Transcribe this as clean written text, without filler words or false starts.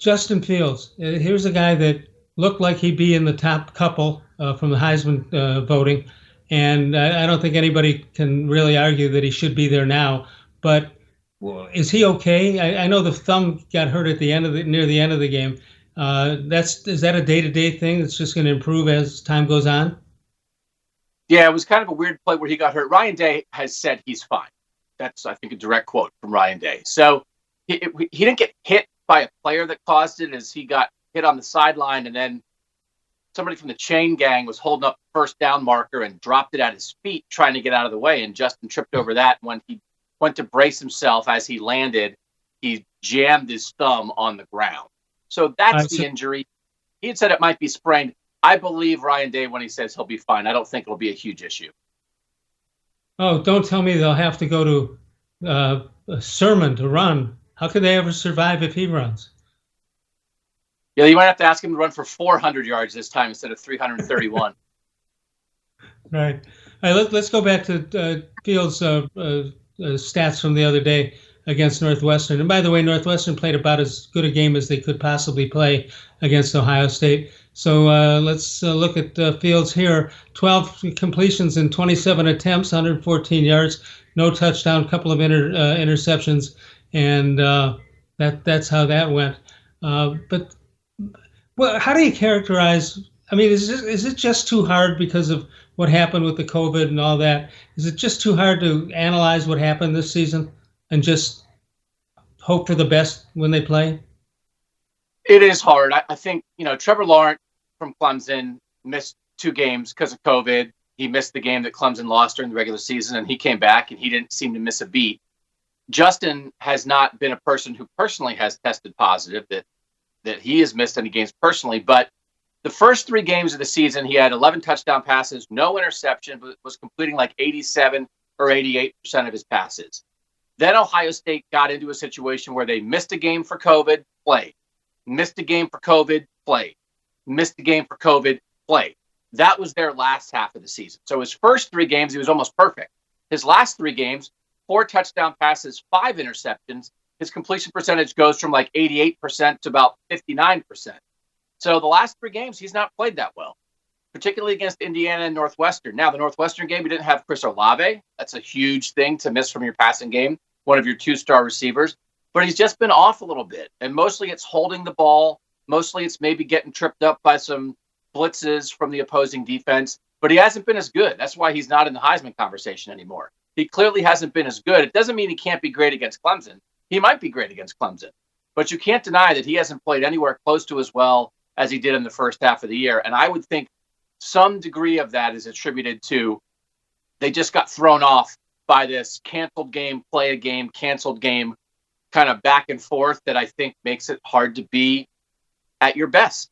Justin Fields. Here's a guy that looked like he'd be in the top couple from the Heisman voting, and I don't think anybody can really argue that he should be there now. But is he okay? I know the thumb got hurt at the end of the near the end of the game. That's is that a day-to-day thing that's just going to improve as time goes on? Yeah, it was kind of a weird play where he got hurt. Ryan Day has said he's fine. That's, I think, a direct quote from Ryan Day. So he didn't get hit by a player that caused it, as he got hit on the sideline, and then somebody from the chain gang was holding up the first down marker and dropped it at his feet trying to get out of the way, and Justin tripped over that. When he went to brace himself as he landed, he jammed his thumb on the ground. So that's the So, injury. He had said it might be sprained. I believe Ryan Day when he says he'll be fine. I don't think it'll be a huge issue. oh, don't tell me they'll have to go to a sermon to run. How could they ever survive if he runs? Yeah, you might have to ask him to run for 400 yards this time instead of 331. Right. All right, let's go back to Fields' stats from the other day against Northwestern. And by the way, Northwestern played about as good a game as they could possibly play against Ohio State. So let's look at Fields here. 12 completions in 27 attempts, 114 yards, no touchdown, couple of interceptions, and that's how that went. But well, how do you characterize? I mean, is it just too hard because of what happened with the COVID and all that? Is it just too hard to analyze what happened this season and just hope for the best when they play? It is hard. I think, Trevor Lawrence from Clemson missed 2 games because of COVID. He missed the game that Clemson lost during the regular season, and he came back, and he didn't seem to miss a beat. Justin has not been a person who personally has tested positive, that he has missed any games personally. But the first 3 games of the season, he had 11 touchdown passes, no interception, but was completing like 87 or 88% of his passes. Then Ohio State got into a situation where they missed a game for COVID, played. Missed a game for COVID, played. Missed a game for COVID, played. That was their last half of the season. So his first 3 games, he was almost perfect. His last 3 games, 4 touchdown passes, 5 interceptions. His completion percentage goes from like 88% to about 59%. So the last 3 games, he's not played that well, particularly against Indiana and Northwestern. Now, the Northwestern game, he didn't have Chris Olave. That's a huge thing to miss from your passing game, one of your 2-star receivers. But he's just been off a little bit. And mostly it's holding the ball. Mostly it's maybe getting tripped up by some blitzes from the opposing defense. But he hasn't been as good. That's why he's not in the Heisman conversation anymore. He clearly hasn't been as good. It doesn't mean he can't be great against Clemson. He might be great against Clemson. But you can't deny that he hasn't played anywhere close to as well as he did in the first half of the year. And I would think some degree of that is attributed to they just got thrown off by this canceled game, play a game, canceled game kind of back and forth that I think makes it hard to be at your best.